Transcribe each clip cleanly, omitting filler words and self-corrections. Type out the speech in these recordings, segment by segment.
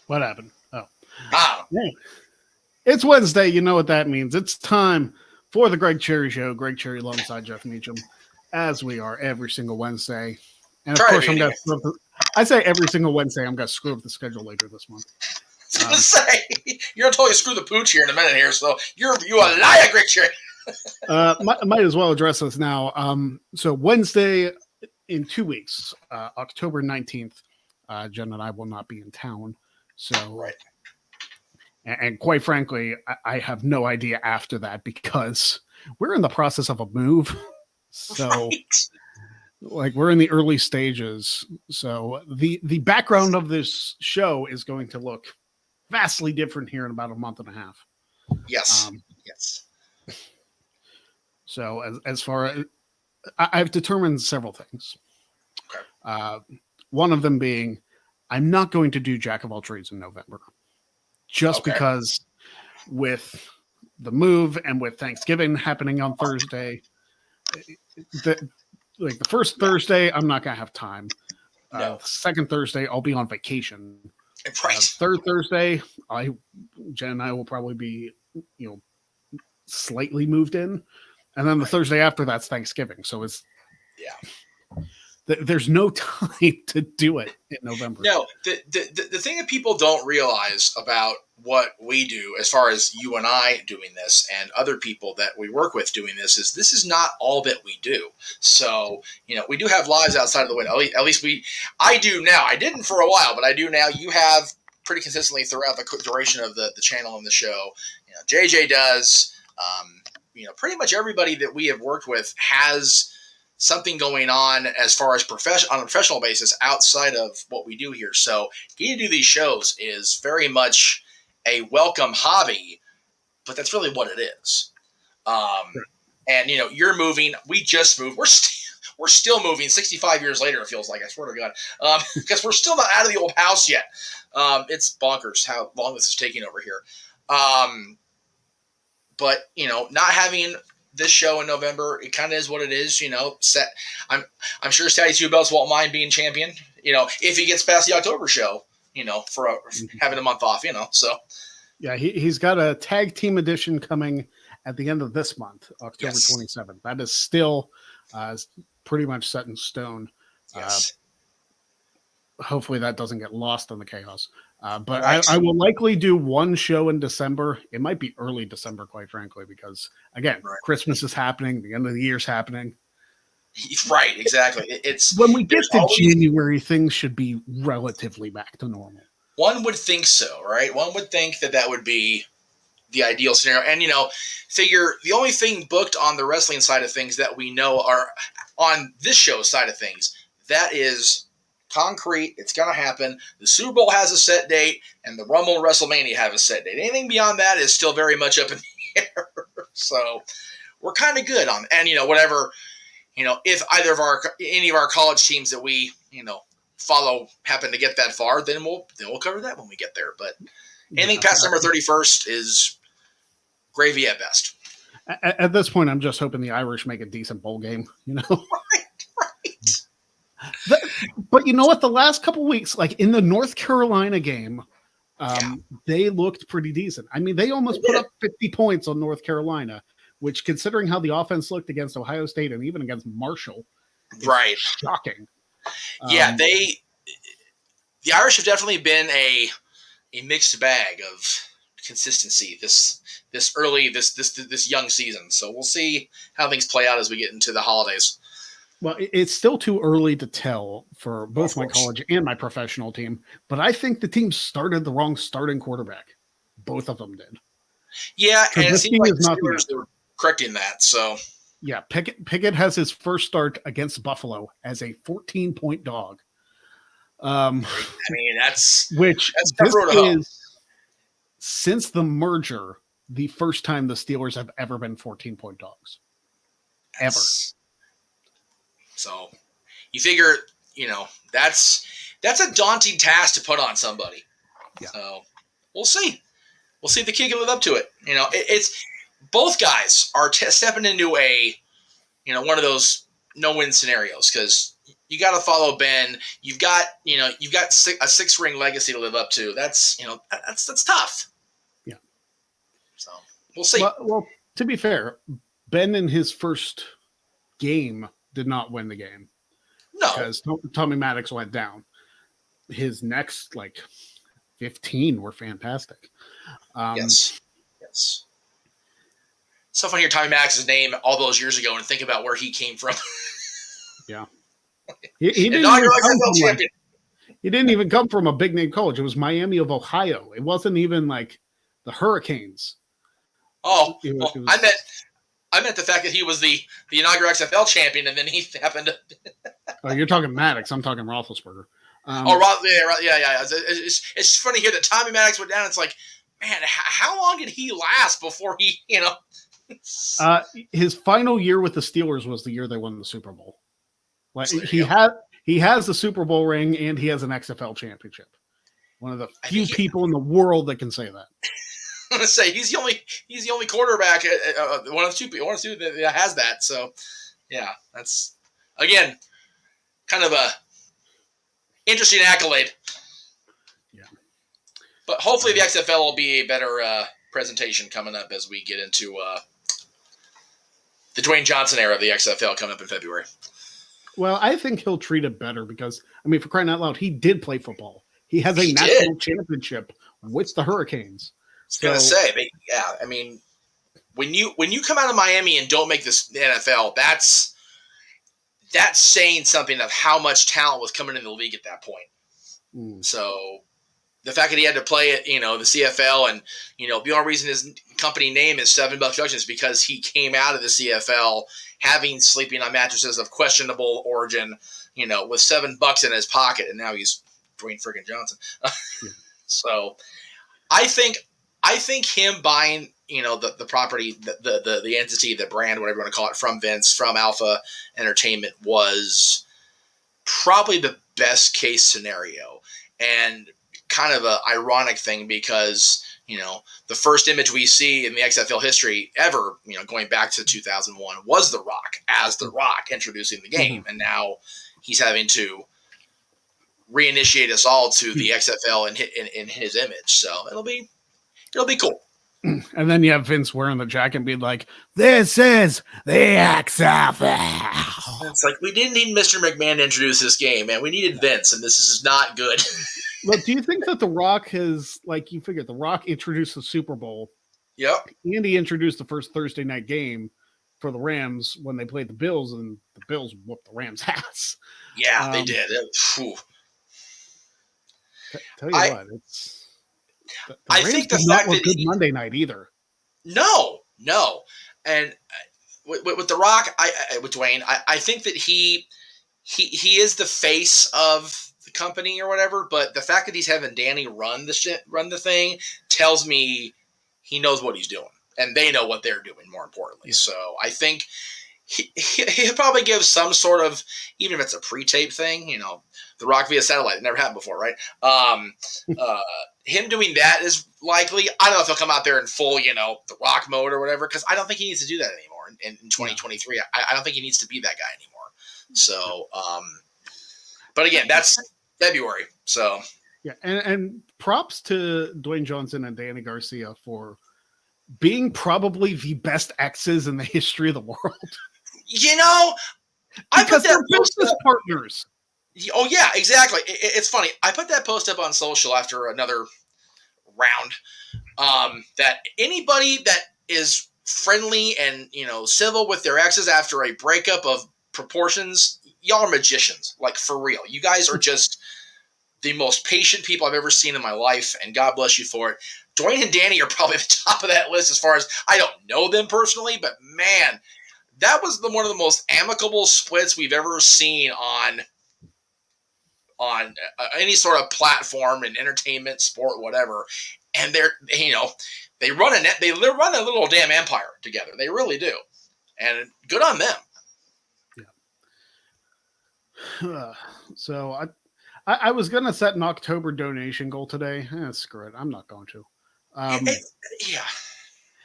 What happened? Oh, Ah, yeah. It's Wednesday. You know what that means. It's time for the Greg Cherry Show. Greg Cherry alongside Jeff Meacham, as we are every single Wednesday. And of try to course, be I'm going anyway. to screw up I say every single Wednesday, I'm going to screw up the schedule later this month. I was gonna say you're gonna totally screw the pooch here in a minute here. So you a liar, Greg Cherry. Might as well address this now. So Wednesday in 2 weeks, October 19th, Jen and I will not be in town. So, Right. and quite frankly, I have no idea after that because we're in the process of a move. So, Right. like, we're in the early stages. So the background of this show is going to look vastly different here in about a month and a half. Yes. Um, Yes. so as far as I've determined several things. Okay. One of them being, I'm not going to do Jack of all trades in November, just Okay. because with the move and with Thanksgiving happening on Thursday, the first Thursday I'm not gonna have time. No. The second Thursday I'll be on vacation. Right. Third Thursday, Jen and I will probably be, slightly moved in, and then the Thursday after that's Thanksgiving. So it's there's no time to do it in November. No, the thing that people don't realize about what we do, as far as you and I doing this and other people that we work with doing this is not all that we do. So, we do have lives outside of the window. At least I do now. I didn't for a while, but I do now. You have pretty consistently throughout the duration of the channel and the show. JJ does. Pretty much everybody that we have worked with has something going on as far as on a professional basis outside of what we do here. So getting to do these shows is very much a welcome hobby, but that's really what it is. And you're moving. We just moved. We're still moving 65 years later, it feels like. I swear to God. Because we're still not out of the old house yet. It's bonkers how long this is taking over here. But, not having this show in November, it kind of is what it is, I'm sure Statty Two Belts won't mind being champion, if he gets past the October show, for having a month off, so. Yeah, he's got a tag team edition coming at the end of this month, October 27th. That is still pretty much set in stone. Yes. Hopefully that doesn't get lost in the chaos. But right. I will likely do one show in December. It might be early December, quite frankly, because, again, Christmas is happening. The end of the year is happening. Right, exactly. It's when we get to January, things should be relatively back to normal. One would think so, right? One would think that would be the ideal scenario. And, figure the only thing booked on the wrestling side of things that we know are on this show side of things, that is concrete. It's going to happen. The Super Bowl has a set date, and the Rumble and WrestleMania have a set date. Anything beyond that is still very much up in the air. So we're kind of good on, and whatever, if any of our college teams that we follow happen to get that far, then we'll cover that when we get there. But anything past December 31st is gravy at best. At this point, I'm just hoping the Irish make a decent bowl game. Right. But you know what? The last couple of weeks, like in the North Carolina game, they looked pretty decent. I mean, they almost put up 50 points on North Carolina, which, considering how the offense looked against Ohio State and even against Marshall, right, shocking. Yeah, the Irish have definitely been a mixed bag of consistency this young season. So we'll see how things play out as we get into the holidays. Well, it's still too early to tell for both my college and my professional team, but I think the team started the wrong starting quarterback. Both of them did. Yeah, and it seems like the Steelers were correcting that. So yeah, Pickett has his first start against Buffalo as a 14-point dog. I mean, that's this is since the merger the first time the Steelers have ever been 14-point dogs. Ever. So you figure, that's a daunting task to put on somebody. Yeah. So we'll see. We'll see if the kid can live up to it. It's both guys are stepping into one of those no-win scenarios because You got to follow Ben. You've got a 6-ring legacy to live up to. That's that's tough. Yeah. So we'll see. Well, to be fair, Ben in his first game did not win the game. No, because Tommy Maddox went down. His next 15 were fantastic. Yes. So fun to hear Tommy Maddox's name all those years ago and think about where he came from. Yeah. He didn't even come from a big name college. It was Miami of Ohio. It wasn't even like the Hurricanes. Oh, I meant the fact that he was the inaugural XFL champion, and then he happened to. Oh, you're talking Maddox. I'm talking Roethlisberger. Yeah. It's funny here that Tommy Maddox went down. It's like, man, how long did he last before he, his final year with the Steelers was the year they won the Super Bowl. Like So he has the Super Bowl ring and he has an XFL championship. One of the few people in the world that can say that. I'm gonna say he's the only quarterback, one of two that has that. So, yeah, that's again kind of a interesting accolade. Yeah, but hopefully the XFL will be a better presentation coming up as we get into the Dwayne Johnson era of the XFL coming up in February. Well, I think he'll treat it better because, I mean, for crying out loud, he did play football. He has a national championship with the Hurricanes. I was gonna say, I mean, when you come out of Miami and don't make the NFL, that's saying something of how much talent was coming in the league at that point. So the fact that he had to play it, the CFL, and the only reason his company name is $7 Productions is because he came out of the CFL sleeping on mattresses of questionable origin, with $7 in his pocket, and now he's Dwayne friggin' Johnson. So I think him buying, the property, the entity, the brand, whatever you want to call it, from Vince, from Alpha Entertainment was probably the best case scenario, and kind of an ironic thing because, the first image we see in the XFL history ever, going back to 2001 was The Rock as The Rock introducing the game. And now he's having to reinitiate us all to the XFL in his image. So it'll be cool. And then you have Vince wearing the jacket and being like, "This is the XFL." It's like, we didn't need Mr. McMahon to introduce this game, man. We needed Vince, and this is not good. Well, do you think that The Rock has, you figured The Rock introduced the Super Bowl? Yep. And he introduced the first Thursday night game for the Rams when they played the Bills, and the Bills whooped the Rams' ass. Yeah, they did. Tell you what, it's... I think the fact that good Monday night either. No, and with The Rock, with Dwayne, I think that he is the face of the company or whatever. But the fact that he's having Danny run the thing tells me he knows what he's doing, and they know what they're doing. More importantly, so I think he'll probably give some sort of, even if it's a pre-tape thing, The Rock via satellite. It never happened before, right? Him doing that is likely. I don't know if he'll come out there in full, The Rock mode or whatever, because I don't think he needs to do that anymore in 2023. I don't think he needs to be that guy anymore. So, but again, that's February. So, yeah, and props to Dwayne Johnson and Danny Garcia for being probably the best exes in the history of the world. Because they're business partners. Oh, yeah, exactly. It's funny. I put that post up on social after another round that anybody that is friendly and, civil with their exes after a breakup of proportions, y'all are magicians. Like, for real. You guys are just the most patient people I've ever seen in my life, and God bless you for it. Dwayne and Danny are probably at the top of that list as far as, I don't know them personally, but man, that was one of the most amicable splits we've ever seen on any sort of platform in entertainment, sport, whatever. And they run a little damn empire together. They really do. And good on them. Yeah. So I was going to set an October donation goal today. Screw it. I'm not going to.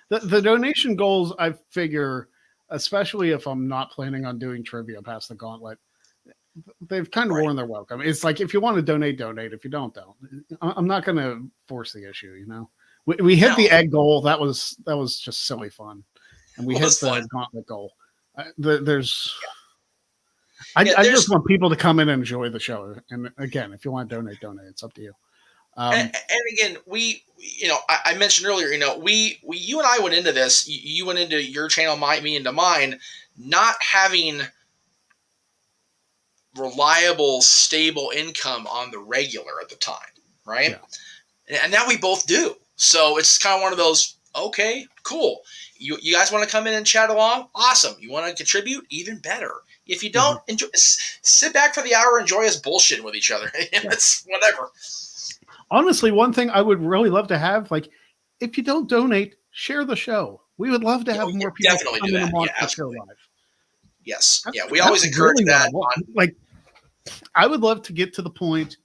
The donation goals, I figure, especially if I'm not planning on doing trivia past the gauntlet, they've kind of Right. worn their welcome. It's like, if you want to donate, donate. If you don't. I'm not going to force the issue. We hit the No, egg goal. That was just silly fun, and we it hit was the fun. gauntlet goal. There's Yeah, I there's just want people to come in and enjoy the show. And again, if you want to donate, donate. It's up to you. and again, I mentioned earlier, you and I went into this. You went into your channel, me into mine, not having reliable, stable income on the regular at the time, right? Yeah. And now we both do. So it's kind of one of those, okay, cool. You guys want to come in and chat along? Awesome. You want to contribute? Even better. If you don't, enjoy, sit back for the hour, enjoy us bullshitting with each other. It's whatever. Honestly, one thing I would really love to have, like, if you don't donate, share the show. We would love to have more people definitely come do in that. and watch Yeah, the absolutely. show live. Yes. Yeah, we That's always encourage really what I that. want. Like, I would love to get to the point.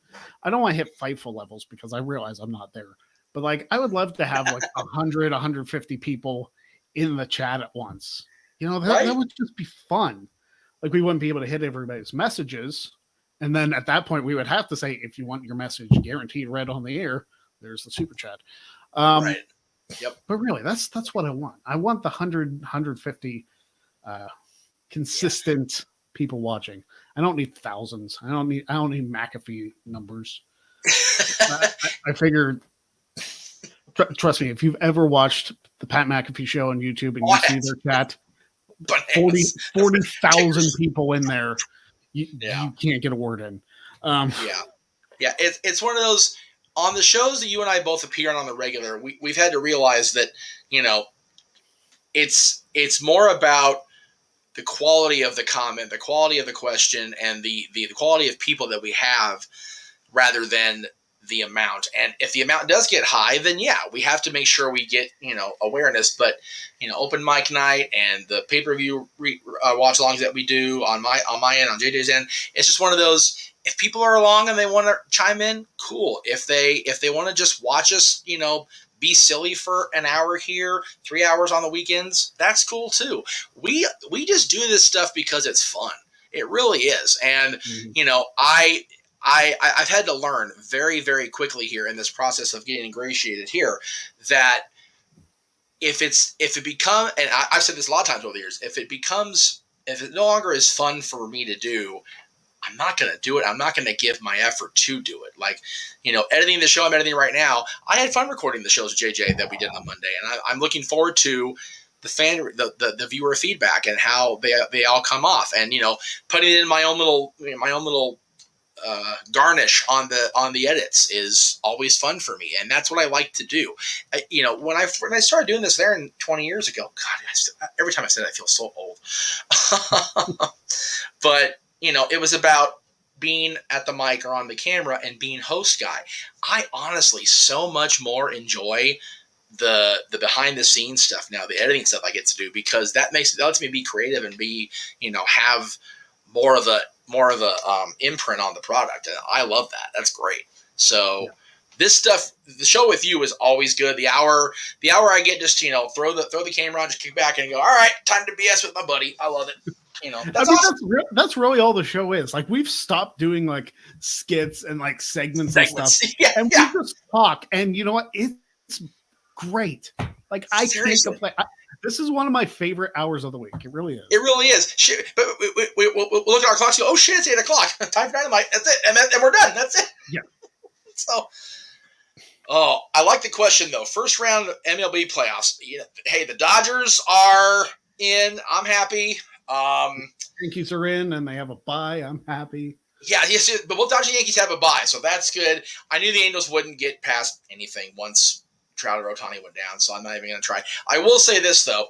I don't want to hit Fightful levels because I realize I'm not there. But like, I would love to have like 100, 150 people in the chat at once. That would just be fun. Like, we wouldn't be able to hit everybody's messages. And then at that point, we would have to say, if you want your message guaranteed read on the air, there's the super chat. Right. Yep. But really, that's what I want. I want the 100, 150 consistent people watching. I don't need thousands. I don't need McAfee numbers. I figured. Trust me, if you've ever watched the Pat McAfee show on YouTube and you see their chat, 40,000 people in there, you can't get a word in. Yeah. It's one of those, on the shows that you and I both appear on the regular. We've had to realize that it's more about the quality of the comment, the quality of the question, and the quality of people that we have, rather than the amount. And if the amount does get high, then we have to make sure we get awareness. But open mic night and the pay-per-view watch alongs that we do on my end, on JJ's end, it's just one of those. If people are along and they want to chime in, cool. If they want to just watch us, be silly for an hour here, 3 hours on the weekends, that's cool too. We just do this stuff because it's fun. It really is. And I've had to learn very, very quickly here in this process of getting ingratiated here that if it becomes, and I've said this a lot of times over the years, if it no longer is fun for me to do, I'm not going to do it. I'm not going to give my effort to do it. Like, editing the show I'm editing right now, I had fun recording the shows with JJ that we did on Monday. And I'm looking forward to the viewer feedback and how they all come off, and, putting it in my own little garnish on the edits is always fun for me, and that's what I like to do. When I started doing this there 20 years ago, God, every time I said it, I feel so old. But it was about being at the mic or on the camera and being host guy. I honestly so much more enjoy the behind the scenes stuff now, the editing stuff I get to do, because that lets me be creative and be have more of a imprint on the product, and I love that. That's great. So this stuff, the show with you is always good. The hour I get just throw the camera on, just kick back and go, all right, time to BS with my buddy. I love it. That's awesome. That's really all the show is. Like, we've stopped doing like skits and like segments. And stuff, and we just talk. And you know what? It's great. Like, I can't complain. This is one of my favorite hours of the week. It really is. It really is. Shit, but we'll look at our clocks and go, oh shit, it's 8 o'clock. Time for Dynamite. That's it. And we're done. That's it. Yeah. So, I like the question though. First round of MLB playoffs. Hey, the Dodgers are in. I'm happy. Yankees are in and they have a bye. I'm happy. Yeah, yes, but both Dodgers and Yankees have a bye, so that's good. I knew the Angels wouldn't get past anything once Trout or Ohtani went down, so I'm not even going to try. I will say this though,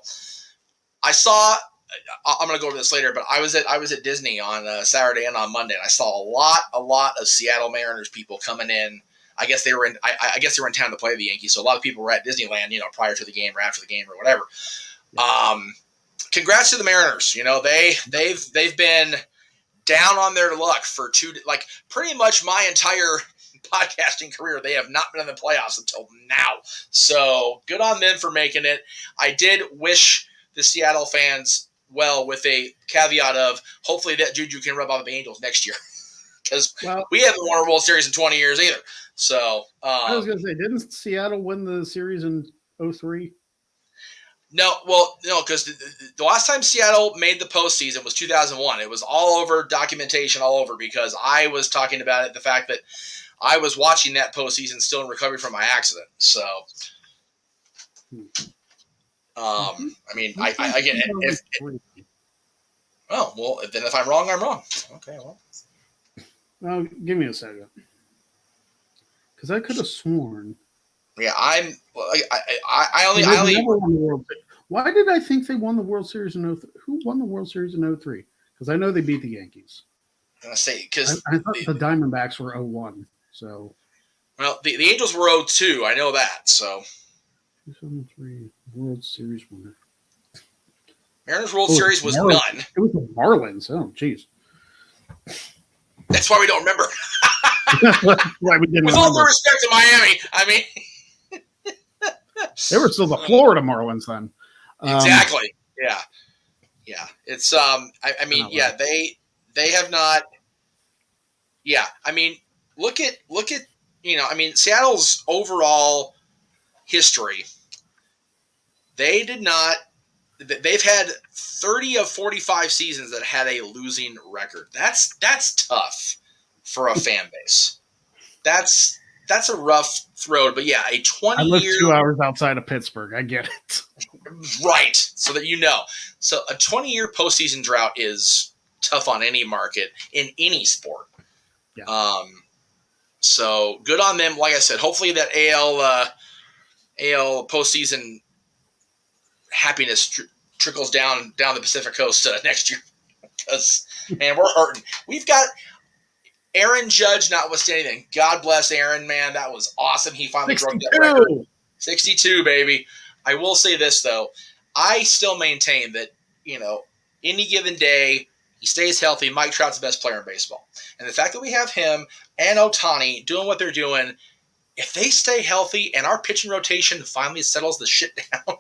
I'm going to go over this later, but I was at Disney on Saturday and on Monday, and I saw a lot of Seattle Mariners people coming in. I guess they were in. I guess they were in town to play the Yankees, so a lot of people were at Disneyland, prior to the game or after the game or whatever. Congrats to the Mariners. They've been down on their luck for pretty much my entire podcasting career. They have not been in the playoffs until now. So good on them for making it. I did wish the Seattle fans well with a caveat of hopefully that juju can rub off the Angels next year because Well, we haven't won a World Series in 20 years either. So I was going to say, didn't Seattle win the series in 03? no, because the last time Seattle made the postseason was 2001. It was all over documentation, all over, because I was talking about it, the fact that I was watching that postseason still in recovery from my accident. So, I mean, I again, well, then if I'm wrong, I'm wrong. Okay, well. Well, give me a second, because I could have sworn. Yeah, I only. Why did I think they won the World Series in 03? Who won the World Series in 03? Because I know they beat the Yankees. I'm gonna say because I thought the Diamondbacks were 01. So, well, the Angels were 02. I know that. So, 2003 World Series winner. Mariners World Series was none. It was the Marlins. Oh, jeez. That's why we don't remember. Why we didn't With all due respect to Miami, I mean, they were still the Florida Marlins then. Exactly. Yeah. It's I mean, yeah, they have not. Yeah, I mean, look at I mean, Seattle's overall history. They did not. They've had 30 of 45 seasons that had a losing record. That's tough for a fan base. That's a rough road. But yeah, a 20-year. I live 2 hours outside of Pittsburgh. I get it. Right, so that you know. So a 20-year postseason drought is tough on any market in any sport. Yeah. So good on them. Like I said, hopefully that AL postseason happiness trickles down the Pacific Coast next year. Because, man, we're hurting. We've got Aaron Judge notwithstanding. God bless Aaron, man. That was awesome. He finally broke that record. 62, baby. I will say this, though. I still maintain that, any given day, he stays healthy. Mike Trout's the best player in baseball. And the fact that we have him and Ohtani doing what they're doing, if they stay healthy and our pitching rotation finally settles the shit down,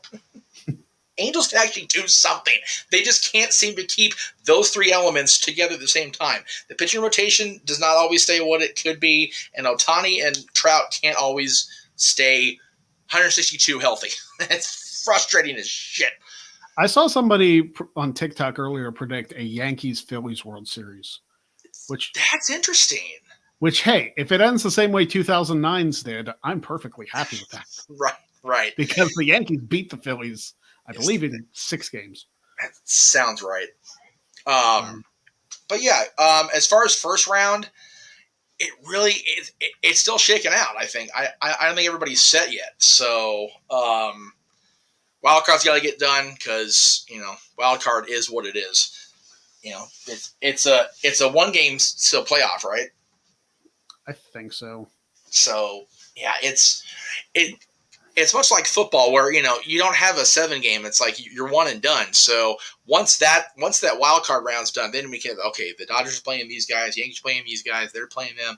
Angels can actually do something. They just can't seem to keep those three elements together at the same time. The pitching rotation does not always stay what it could be, and Ohtani and Trout can't always stay 162 healthy. It's frustrating as shit. I saw somebody on TikTok earlier predict a Yankees-Phillies World Series. That's interesting. Which, hey, if it ends the same way 2009's did, I'm perfectly happy with that. Right. Because the Yankees beat the Phillies, I believe, in 6 games. That sounds right. But yeah, as far as first round, it really it's still shaking out. I think I don't think everybody's set yet. So wild card's got to get done because wild card is what it is. It's a 1 game still playoff, right? I think so. So yeah, it's much like football where you don't have a 7 game. It's like you're one and done. So once that wild card round's done, then we can the Dodgers are playing these guys, Yankees playing these guys, they're playing them.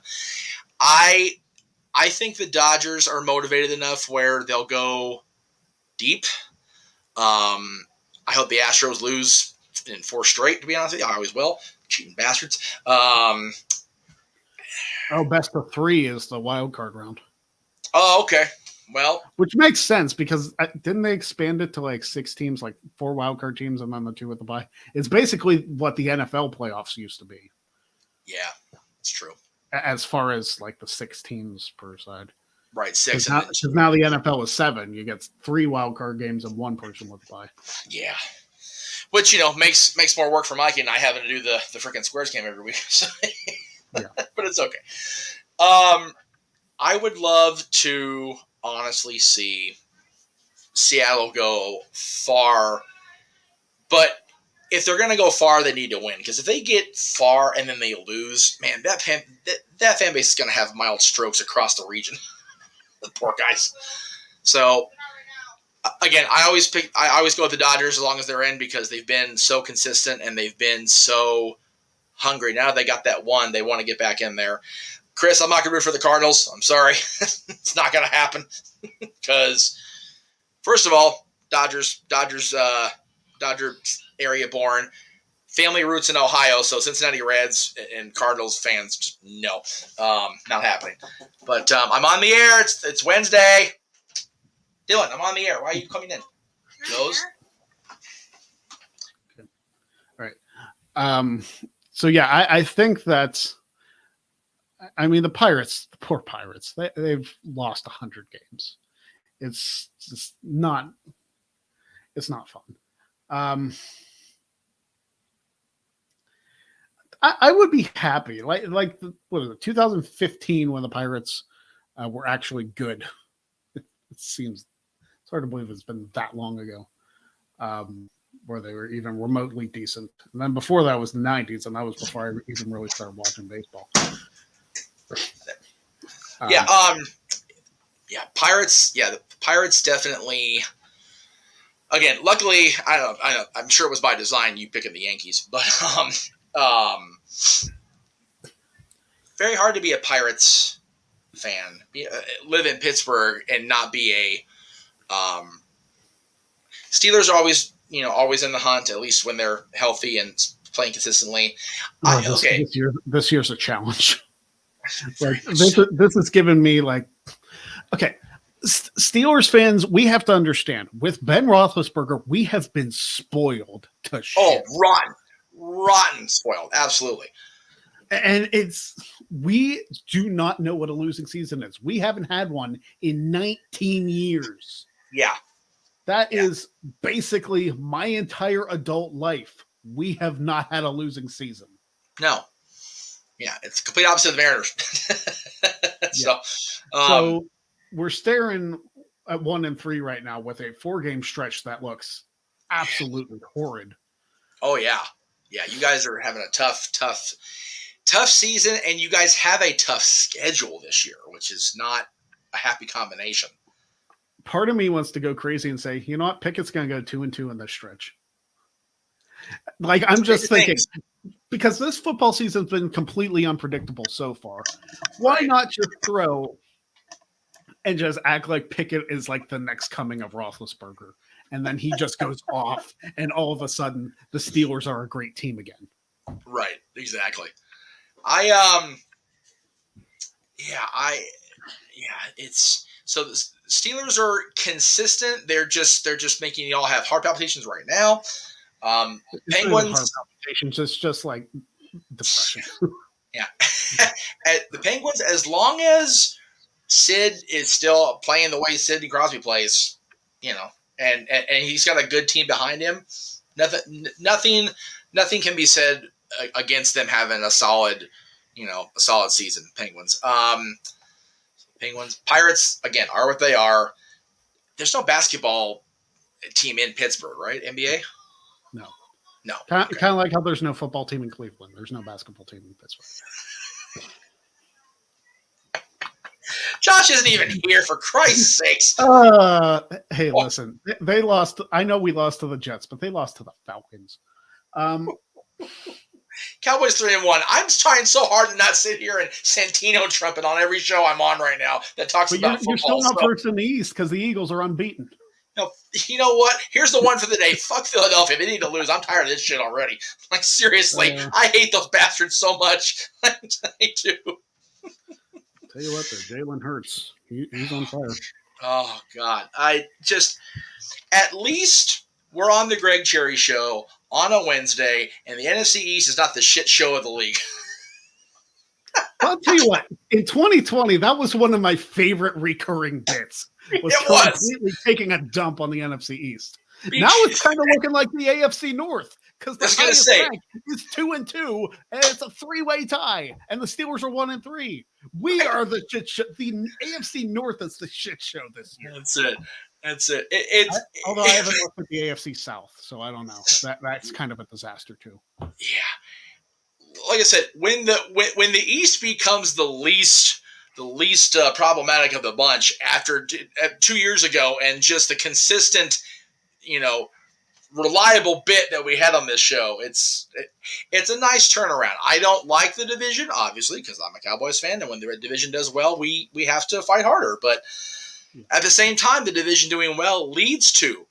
I think the Dodgers are motivated enough where they'll go deep. I hope the Astros lose in 4 straight. To be honest with you, I always will. Cheating bastards. Best of 3 is the wild card round. Oh, okay. Well, which makes sense because didn't they expand it to like 6 teams, like 4 wildcard teams and then the 2 with the bye? It's basically what the NFL playoffs used to be. Yeah, it's true. As far as like the 6 teams per side. Right, 6. Because now the NFL is 7. You get 3 wildcard games and 1 person with the bye. Yeah. Which, makes more work for Mikey and I having to do the freaking Squares game every week. So yeah. But it's okay. I would love to honestly see Seattle go far, but if they're going to go far, they need to win. Because if they get far and then they lose, man, that fan base is going to have mild strokes across the region. The poor guys. So again, I always go with the Dodgers as long as they're in because they've been so consistent and they've been so hungry. Now they got that 1, they want to get back in there. Chris, I'm not going to root for the Cardinals. I'm sorry. It's not going to happen because, first of all, Dodgers Dodger area born. Family roots in Ohio, so Cincinnati Reds and Cardinals fans, just no, not happening. But I'm on the air. It's Wednesday. Dylan, I'm on the air. Why are you coming in? Goes. Okay. All right. So yeah, I think that. I mean, the Pirates, the poor Pirates, they've lost 100 games. It's just not. It's not fun. I would be happy, what was it, 2015, when the Pirates were actually good. It seems it's hard to believe it's been that long ago, where they were even remotely decent. And then before that was the 90s, and that was before I even really started watching baseball. Pirates. Yeah, the Pirates definitely. Again, luckily, I don't know. I'm sure it was by design you picking the Yankees, but very hard to be a Pirates fan, live in Pittsburgh, and not be a. Steelers are always in the hunt, at least when they're healthy and playing consistently. This year's a challenge. This has given me okay. Steelers fans, we have to understand, with Ben Roethlisberger, we have been spoiled to shit. Oh, rotten spoiled, absolutely. And we do not know what a losing season is. We haven't had one in 19 years. Yeah. That is basically my entire adult life. We have not had a losing season. No. Yeah, it's the complete opposite of the Mariners. So we're staring at 1-3 right now with a 4-game stretch that looks absolutely horrid. Oh yeah. Yeah, you guys are having a tough season, and you guys have a tough schedule this year, which is not a happy combination. Part of me wants to go crazy and say, you know what, Pickett's going to go 2-2 in this stretch. I'm just thinking, because this football season's been completely unpredictable so far, why not just throw and just act like Pickett is the next coming of Roethlisberger, and then he just goes off, and all of a sudden the Steelers are a great team again. Right, exactly. It's so the Steelers are consistent. They're just making y'all have heart palpitations right now. Penguins, heart palpitations. It's just like depression. Yeah, the Penguins, as long as Sid is still playing the way Sidney Crosby plays, and he's got a good team behind him, nothing can be said against them having a solid season. Penguins. Pirates, again, are what they are. There's no basketball team in Pittsburgh, right? NBA? No. Kind of like how there's no football team in Cleveland. There's no basketball team in Pittsburgh. Josh isn't even here, for Christ's sakes. Hey, listen. They lost. I know we lost to the Jets, but they lost to the Falcons. Cowboys 3-1. I'm trying so hard to not sit here and Santino trumpet on every show I'm on right now that talks about football. You're still not first in the East because the Eagles are unbeaten. You know what? Here's the one for the day. Fuck Philadelphia. They need to lose. I'm tired of this shit already. Seriously, I hate those bastards so much. I do. Tell you what, though, Jalen Hurts, he's on fire. Oh, God. At least we're on the Greg Cherry Show on a Wednesday, and the NFC East is not the shit show of the league. I'll tell you what, in 2020, that was one of my favorite recurring bits. Was completely taking a dump on the NFC East. Now it's kind of looking like the AFC North, because the highest rank is 2-2, and it's a 3-way tie, and the Steelers are 1-3. We are the shit show. The AFC North is the shit show this year. That's it. Although I haven't looked at the AFC South, so I don't know. That's kind of a disaster too. Yeah, like I said, when the East becomes the least problematic of the bunch after 2 years ago, and just the consistent, reliable bit that we had on this show, it's a nice turnaround. I don't like the division, obviously, because I'm a Cowboys fan, and when the division does well, we have to fight harder. But at the same time, the division doing well leads to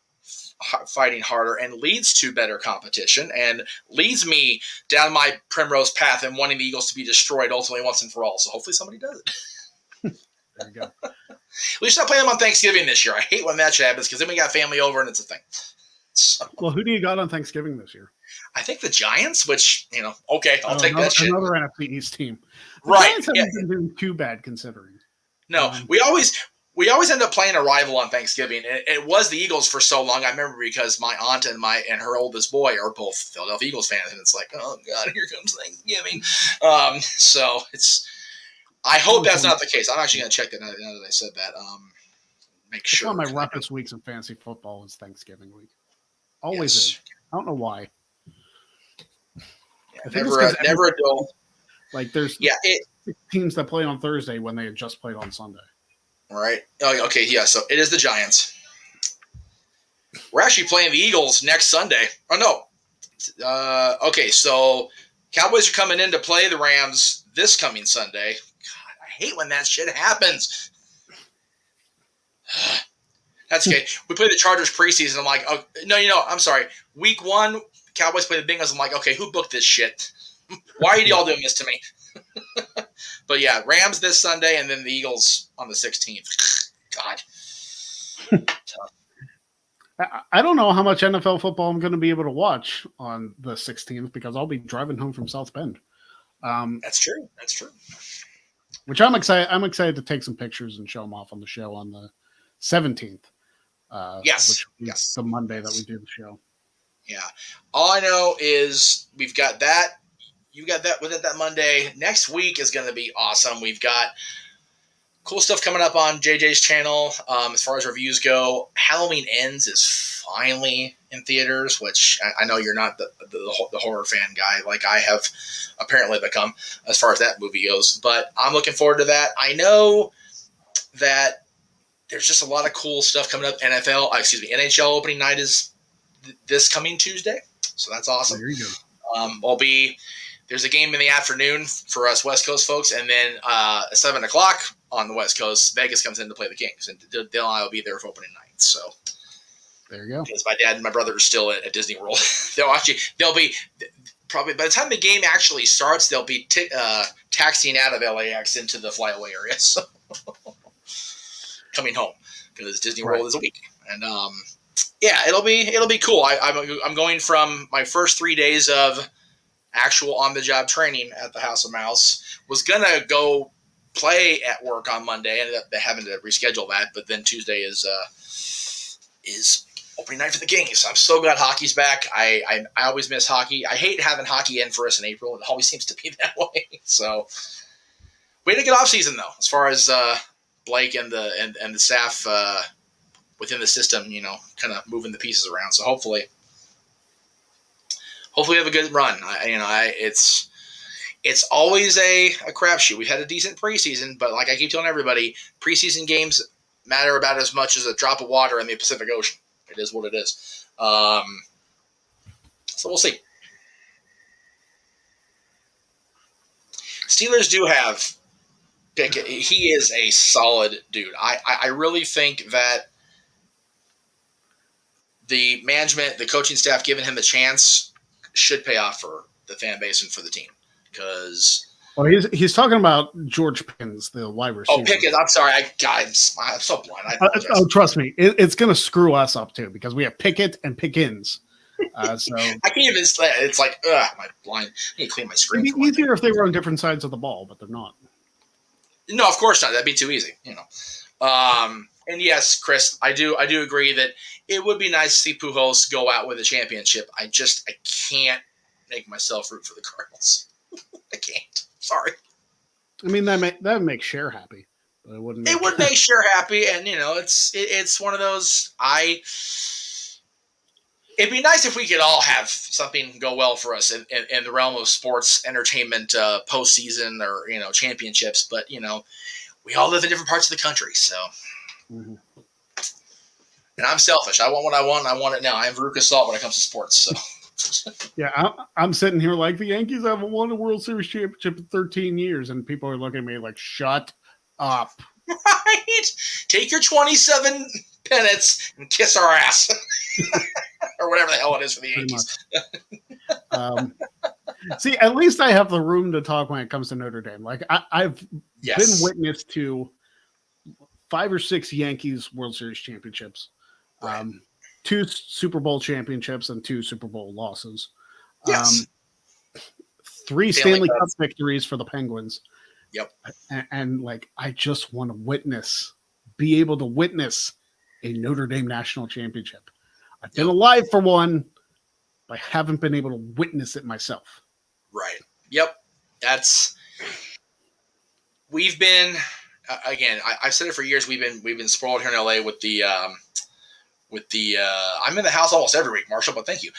fighting harder and leads to better competition and leads me down my primrose path and wanting the Eagles to be destroyed ultimately once and for all. So hopefully somebody does it. There you go. At least not playing them on Thanksgiving this year. I hate when that shit happens because then we got family over and it's a thing. So, well, who do you got on Thanksgiving this year? I think the Giants, which, okay, I'll take that shit. Another NFC East team. The right. Giants haven't been doing too bad considering. No, we always end up playing a rival on Thanksgiving. It was the Eagles for so long. I remember because my aunt and her oldest boy are both Philadelphia Eagles fans, and it's like, oh God, here comes Thanksgiving. So I hope that's not the case. I'm actually going to check that now that I said that. Make sure. One of my roughest weeks in fantasy football is Thanksgiving week. Always is. I don't know why. Yeah, never a dull. Like there's teams that play on Thursday when they had just played on Sunday. Right. Oh, okay. Yeah. So it is the Giants. We're actually playing the Eagles next Sunday. Oh no. Okay. So Cowboys are coming in to play the Rams this coming Sunday. God, I hate when that shit happens. That's okay. We play the Chargers preseason. I'm like, oh no, I'm sorry. Week 1, Cowboys play the Bengals. I'm like, okay, who booked this shit? Why are y'all doing this to me? But yeah, Rams this Sunday and then the Eagles on the 16th. God. I don't know how much NFL football I'm going to be able to watch on the 16th because I'll be driving home from South Bend. That's true. Which I'm excited. I'm excited to take some pictures and show them off on the show on the 17th. Yes. Which is the Monday that we do the show. Yeah. All I know is we've got that. You got that with it that Monday. Next week is going to be awesome. We've got cool stuff coming up on JJ's channel. As far as reviews go, Halloween Ends is finally in theaters, which I know you're not the horror fan guy like I have apparently become as far as that movie goes. But I'm looking forward to that. I know that there's just a lot of cool stuff coming up. NHL opening night is this coming Tuesday. So that's awesome. There you go. There's a game in the afternoon for us West Coast folks, and then at 7 o'clock on the West Coast, Vegas comes in to play the Kings, and Dale and I will be there for opening night. So there you go. Because my dad and my brother are still at Disney World. They'll be probably by the time the game actually starts, they'll be taxiing out of LAX into the flyaway area. So coming home because Disney World is a week, and it'll be cool. I'm going from my first 3 days of actual on-the-job training at the House of Mouse. Was gonna go play at work on Monday. Ended up having to reschedule that, but then Tuesday is opening night for the Kings. I'm so glad hockey's back. I always miss hockey. I hate having hockey in for us in April. It always seems to be that way. So we had a good off season though, as far as Blake and the staff within the system, kind of moving the pieces around. So hopefully we have a good run. It's always a crapshoot. We've had a decent preseason, but like I keep telling everybody, preseason games matter about as much as a drop of water in the Pacific Ocean. It is what it is. So we'll see. Steelers do have Pickett. He is a solid dude. I really think that the management, the coaching staff giving him a chance should pay off for the fan base and for the team. Because he's talking about George Pickens, the wide receiver. Oh, Pickens. I'm sorry. I'm so blind. Trust me, it's going to screw us up too because we have Pickett and Pickens. So I can't even. It's like my blind. I need to clean my screen. It'd be easier if they were on different sides of the ball, but they're not. No, of course not. That'd be too easy. And yes, Chris, I do agree that it would be nice to see Pujols go out with a championship. I can't make myself root for the Cardinals. I can't. Sorry. I mean, that would make Cher happy, but it wouldn't. It would make Cher happy, and it's one of those. It'd be nice if we could all have something go well for us in the realm of sports entertainment, postseason or championships. But we all live in different parts of the country, so. Mm-hmm. And I'm selfish. I want what I want, and I want it now. I am Veruca Salt when it comes to sports. So, yeah, I'm sitting here like the Yankees haven't won a World Series championship in 13 years, and people are looking at me like, "Shut up!" Right? Take your 27 pennants and kiss our ass, or whatever the hell it is for the Pretty Yankees. See, at least I have the room to talk when it comes to Notre Dame. Like I've Yes. been witness to 5 or 6 Yankees World Series championships, Right. 2 Super Bowl championships, and 2 Super Bowl losses. Yes. 3 Stanley Cup victories for the Penguins. Yep. And like, I just want to be able to witness a Notre Dame national championship. I've been alive for one, but I haven't been able to witness it myself. Right. Yep. We've been, again, I've said it for years. We've been spoiled here in LA with the I'm in the house almost every week, Marshall, but thank you.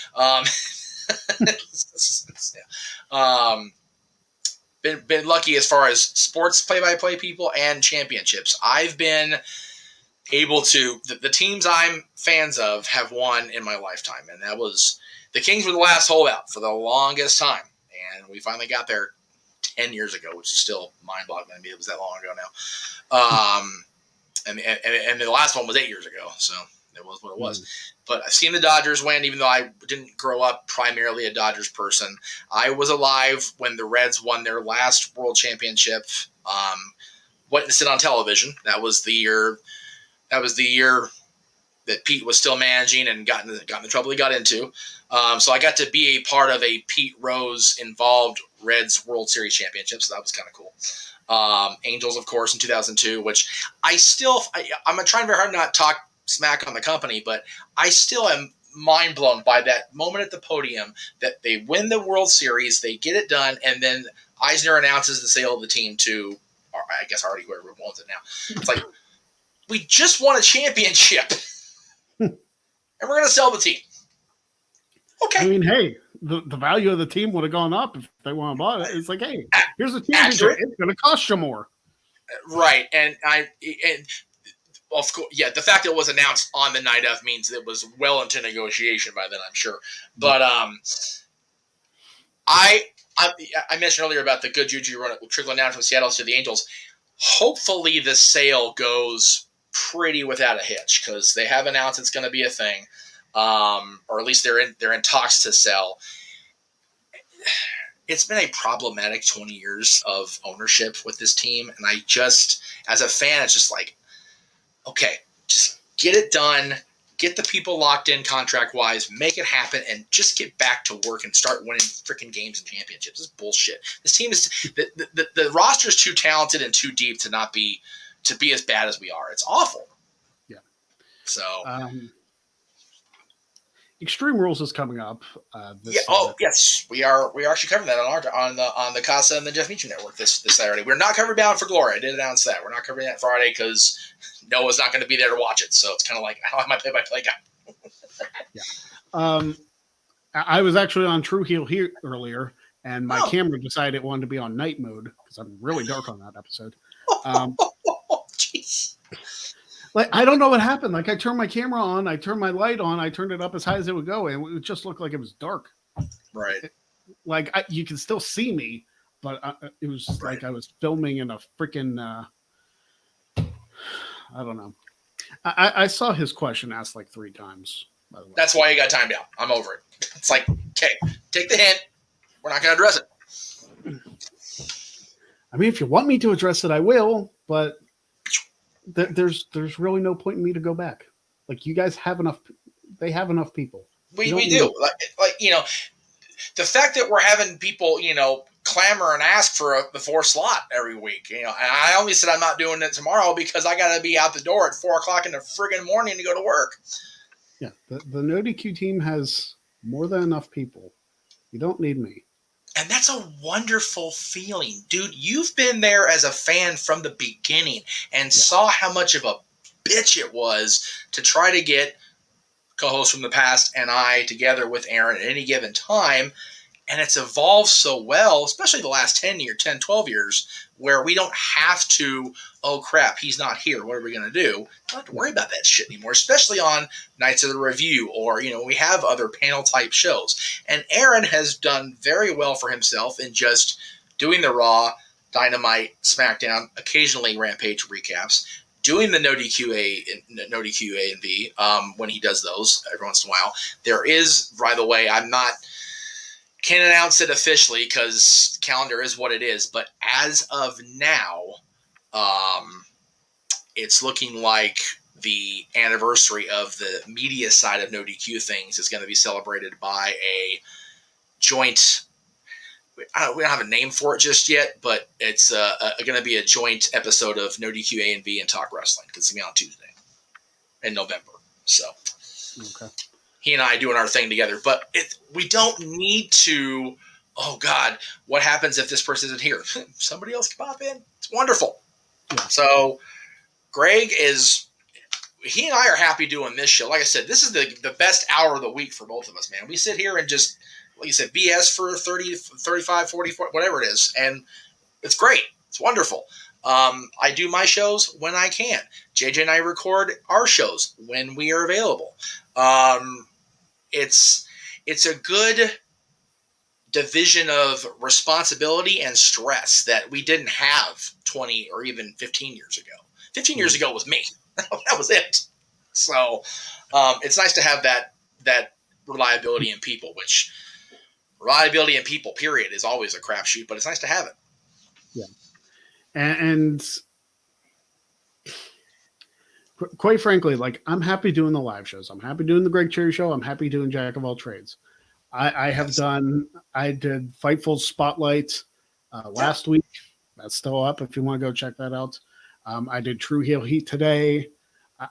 Been lucky as far as sports play-by-play people and championships. I've been able to, the teams I'm fans of have won in my lifetime, and that was, the Kings were the last holdout for the longest time, and we finally got there 10 years ago, which is still mind-boggling to me. It was that long ago now. And the last one was 8 years ago, so it was what it was. But I've seen the Dodgers win, even though I didn't grow up primarily a Dodgers person. I was alive when the Reds won their last World Championship. Witnessed it on television. That was the year that Pete was still managing and got in the trouble he got into. So I got to be a part of a Pete Rose involved Reds World Series championship. So that was kind of cool. Angels, of course, in 2002, which I'm trying very hard not to talk smack on the company, but I still am mind blown by that moment at the podium that they win the World Series, they get it done, and then Eisner announces the sale of the team to, I guess, already whoever owns it now. It's like, we just won a championship, and we're going to sell the team. Okay. I mean, hey, the value of the team would have gone up if they want to buy it. It's like, hey, here's a championship. It's going to cost you more. Right. And of course, yeah, the fact that it was announced on the night of means it was well into negotiation by then, I'm sure. But I mentioned earlier about the good juju run trickling down from Seattle to the Angels. Hopefully the sale goes pretty without a hitch, because they have announced it's going to be a thing, or at least they're in talks to sell. It's been a problematic 20 years of ownership with this team, and I just, as a fan, it's just like, okay, just get it done, get the people locked in contract-wise, make it happen, and just get back to work and start winning freaking games and championships. This is bullshit. This team is the roster is too talented and too deep to be as bad as we are. It's awful. Yeah. So. Extreme Rules is coming up. Yes, we are actually covering that on the Casa and the Jeff Meacham Network this Saturday. We're not covering Bound for Glory. I did announce that. We're not covering that Friday because Noah's not going to be there to watch it. So it's kind of like, I don't have my play-by-play guy. Yeah. I was actually on True Heel here earlier, and my camera decided it wanted to be on night mode because I'm really dark on that episode. Jeez. Like, I don't know what happened. Like, I turned my camera on, I turned my light on, I turned it up as high as it would go, and it just looked like it was dark. Right. You can still see me, but it was like I was filming in a freaking, I don't know. I saw his question asked like 3 times, by the way. That's why you got timed out. I'm over it. It's like, okay, take the hint. We're not going to address it. I mean, if you want me to address it, I will, but there's really no point in me to go back. Like, you guys have enough. They have enough people. We do. Like, the fact that we're having people, clamor and ask for the 4 slot every week, and I only said I'm not doing it tomorrow because I got to be out the door at 4:00 in the friggin' morning to go to work. Yeah. The No DQ team has more than enough people. You don't need me. And that's a wonderful feeling. Dude, you've been there as a fan from the beginning and saw how much of a bitch it was to try to get co-hosts from the past and I together with Aaron at any given time. And it's evolved so well, especially the last 12 years, where we don't have to, oh crap, he's not here. What are we going to do? Don't have to worry about that shit anymore, especially on Nights of the Review or, we have other panel type shows. And Aaron has done very well for himself in just doing the Raw, Dynamite, SmackDown, occasionally Rampage recaps, doing the no DQA and V when he does those every once in a while. There is, by the way, can't announce it officially because calendar is what it is, but as of now, it's looking like the anniversary of the media side of no DQ things is going to be celebrated by a joint. We don't have a name for it just yet, but it's going to be a joint episode of No DQ A and V and Talk Wrestling because it's going to be on Tuesday in November. So Okay. he and I doing our thing together. But we don't need to, oh, God, what happens if this person isn't here? Somebody else can pop in. It's wonderful. Yeah. So Greg he and I are happy doing this show. Like I said, this is the best hour of the week for both of us, man. We sit here and just, like you said, BS for 30, 35, 40, whatever it is. And it's great. It's wonderful. I do my shows when I can. JJ and I record our shows when we are available. It's a good division of responsibility and stress that we didn't have 20 or even 15 years ago. 15 years ago was me. That was it. So it's nice to have that reliability in people, which reliability in people, period, is always a crapshoot, but it's nice to have it. Yeah. And quite frankly, like, I'm happy doing the live shows. I'm happy doing the Greg Cherry Show. I'm happy doing Jack of All Trades. I did Fightful Spotlight last week. That's still up if you want to go check that out. I did True Heel Heat today.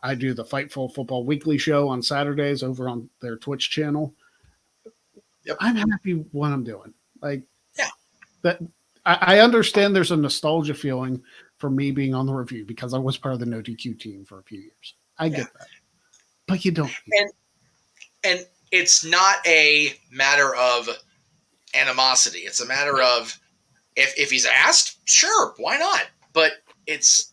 I do the Fightful Football Weekly show on Saturdays over on their Twitch channel. Yep. I'm happy what I'm doing. Like, yeah, that I understand there's a nostalgia feeling for me being on the review because I was part of the No DQ team for a few years. I get that, but you don't. And it's not a matter of animosity. It's a matter of if he's asked, sure, why not? But it's,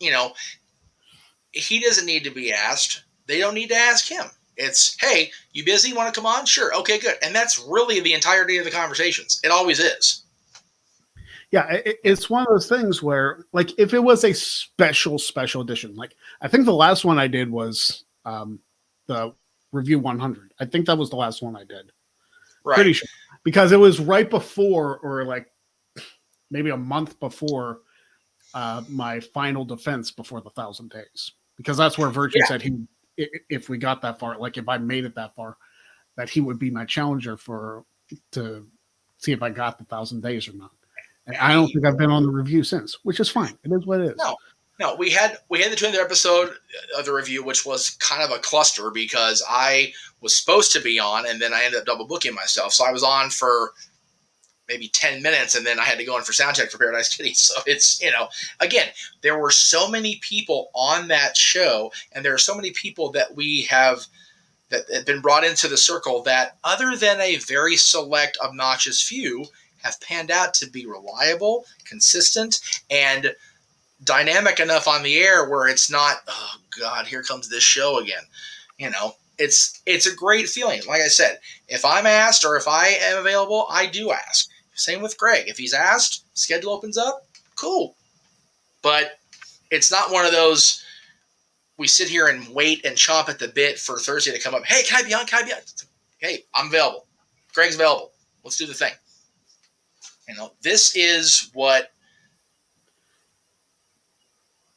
he doesn't need to be asked. They don't need to ask him. It's, hey, you busy? Want to come on? Sure. Okay, good. And that's really the entirety of the conversations. It always is. Yeah, it's one of those things where, like, if it was a special edition, like, I think the last one I did was the Review 100. I think that was the last one I did. Right. Pretty sure. Because it was right before, or like maybe a month before my final defense before the 1,000 days. Because that's where Virtue said if we got that far, like if I made it that far, that he would be my challenger to see if I got the 1,000 days or not. And I don't think I've been on the review since, which is fine. It is what it is. No, we had the 200th episode of the review, which was kind of a cluster because I was supposed to be on, and then I ended up double booking myself. So I was on for maybe 10 minutes, and then I had to go in for sound check for Paradise Kitty. So it's, again, there were so many people on that show, and there are so many people that we have that have been brought into the circle that, other than a very select, obnoxious few, have panned out to be reliable, consistent, and dynamic enough on the air where it's not, oh God, here comes this show again. It's a great feeling. Like I said, if I'm asked or if I am available, I do ask. Same with Greg. If he's asked, schedule opens up, cool. But it's not one of those, we sit here and wait and chomp at the bit for Thursday to come up. Hey, can I be on? Hey, I'm available. Greg's available. Let's do the thing. This is what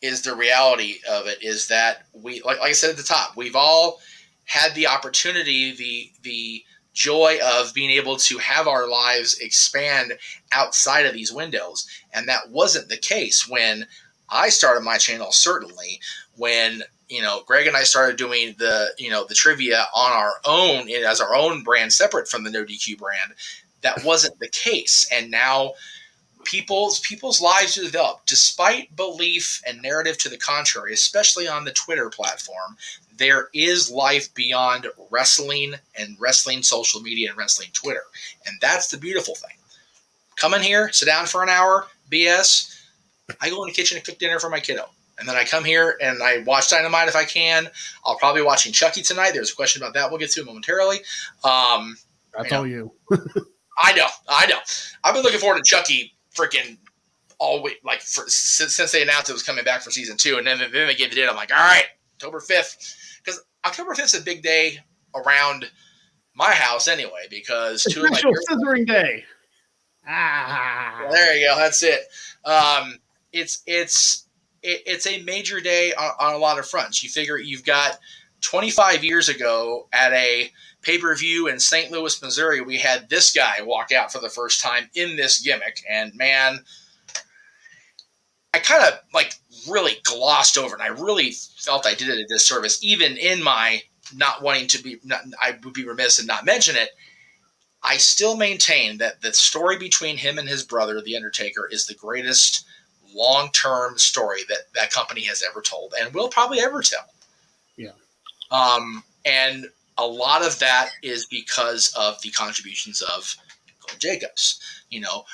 is the reality of it, is that we, like I said at the top, we've all had the opportunity, the joy of being able to have our lives expand outside of these windows. And that wasn't the case when I started my channel, certainly. When, Greg and I started doing the trivia on our own, as our own brand, separate from the No DQ brand, that wasn't the case. And now people's lives develop, despite belief and narrative to the contrary, especially on the Twitter platform. There is life beyond wrestling and wrestling social media and wrestling Twitter. And that's the beautiful thing. Come in here, sit down for an hour, BS. I go in the kitchen and cook dinner for my kiddo. And then I come here and I watch Dynamite if I can. I'll probably be watching Chucky tonight. There's a question about that we'll get to momentarily. That's all you. I know. I've been looking forward to Chucky freaking always like since they announced it was coming back for season 2, and then they gave the date. I'm like, all right, October 5th, because October 5th is a big day around my house anyway, because two of my scissoring day. There you go. That's it. It's a major day on a lot of fronts. You figure you've got 25 years ago at a pay-per-view in St. Louis, Missouri, we had this guy walk out for the first time in this gimmick, and man, I kind of like really glossed over it, and I really felt I did it a disservice, even in my not wanting to be. I would be remiss and not mention it. I still maintain that the story between him and his brother, The Undertaker, is the greatest long-term story that company has ever told and will probably ever tell. Yeah. And a lot of that is because of the contributions of Glenn Jacobs. You know,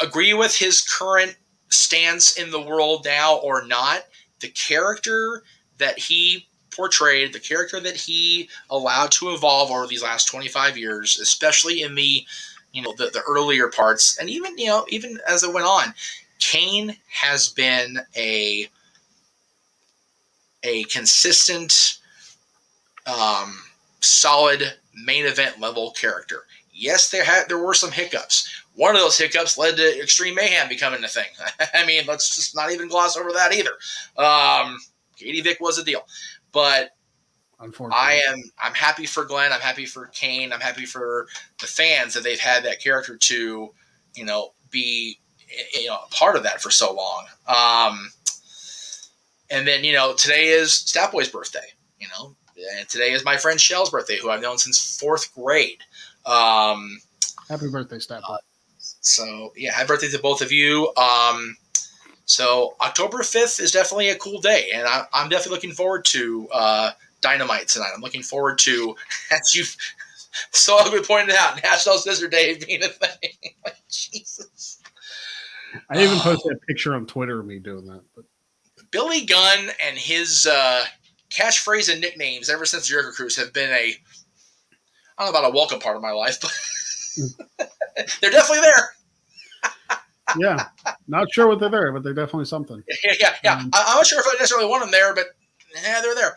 agree with his current stance in the world now or not, the character that he portrayed, the character that he allowed to evolve over these last 25 years, especially in the earlier parts, and even as it went on, Kane has been a consistent, solid main event level character. Yes, there were some hiccups. One of those hiccups led to Extreme Mayhem becoming a thing. I mean, let's just not even gloss over that either. Katie Vick was a deal, but unfortunately, I'm happy for Glenn. I'm happy for Kane. I'm happy for the fans that they've had that character to, be a part of that for so long. And then today is Statboy's birthday. And today is my friend Shell's birthday, who I've known since 4th grade. Happy birthday, Statboy. So yeah, happy birthday to both of you. So October 5th is definitely a cool day, and I'm definitely looking forward to Dynamite tonight. I'm looking forward to, as you've so ugly pointed out, National Scissor Day being a thing. Like, Jesus. I even posted a picture on Twitter of me doing that. But Billy Gunn and his catchphrase and nicknames ever since Jericho Cruise have been I don't know about a welcome part of my life, but they're definitely there. Yeah, not sure what they're there, but they're definitely something. Yeah. I'm not sure if I necessarily want them there, but they're there.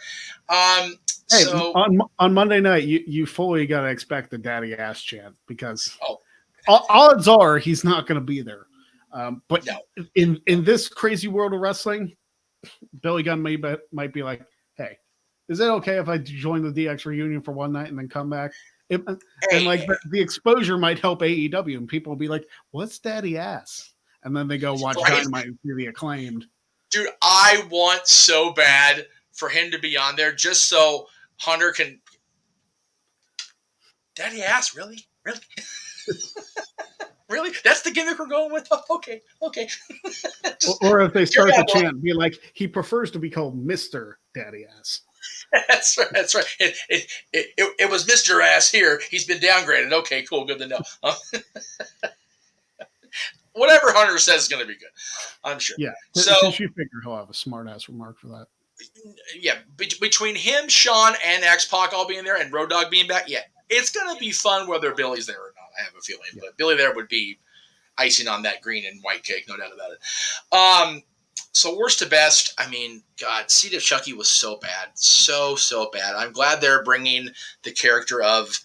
Hey, so, on Monday night, you fully got to expect the daddy ass chant, because odds are he's not going to be there. But no. in this crazy world of wrestling, Billy Gunn might be like, "Hey, is it okay if I join the DX reunion for one night and then come back?" And like the exposure might help AEW, and people will be like, "What's daddy ass?" And then they go watch Dynamite and see the Acclaimed. Dude, I want so bad for him to be on there just so Hunter can. Daddy ass, really? Really? That's the gimmick we're going with? Oh, okay. Or if they start the chant, be like, he prefers to be called Mr. Daddy Ass. That's right. It was Mr. Ass here. He's been downgraded. Okay, cool. Good to know. Whatever Hunter says is going to be good, I'm sure. Yeah. So you figure he'll have a smart ass remark for that. Yeah. Between him, Sean, and X-Pac all being there, and Road Dogg being back, yeah, it's going to be fun whether Billy's there or not. I have a feeling, but Billy there would be icing on that green and white cake, no doubt about it. So worst to best, I mean, God, Seed of Chucky was so bad. So bad. I'm glad they're bringing the character of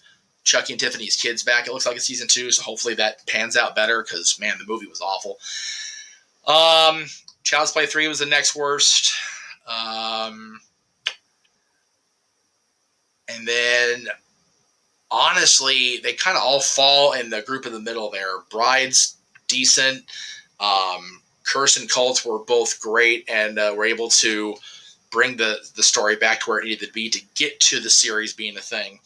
Chucky and Tiffany's kids back. It looks like it's season 2, so hopefully that pans out better, because, man, the movie was awful. Child's Play 3 was the next worst. And then, honestly, they kind of all fall in the group in the middle there. Bride's decent. Curse and Cult were both great, and were able to bring the story back to where it needed to be to get to the series being a thing.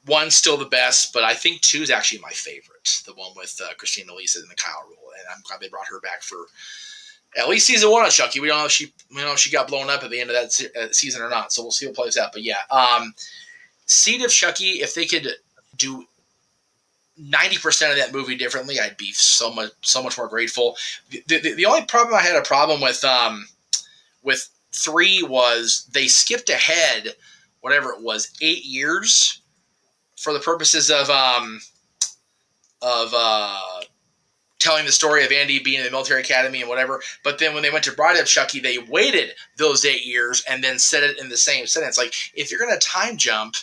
One's still the best, but I think 2 is actually my favorite. The one with Christina Lisa and the Kyle Rule, and I'm glad they brought her back for at least season 1 of Chucky. We don't know if she got blown up at the end of that season or not, so we'll see what plays out. But yeah, Seed of Chucky, if they could do 90% of that movie differently, I'd be so much more grateful. The only problem I had a problem with 3 was they skipped ahead, whatever it was, 8 years for the purposes of telling the story of Andy being in the military academy and whatever. But then when they went to Bride of Chucky, they waited those 8 years and then said it in the same sentence. Like, if you're going to time jump,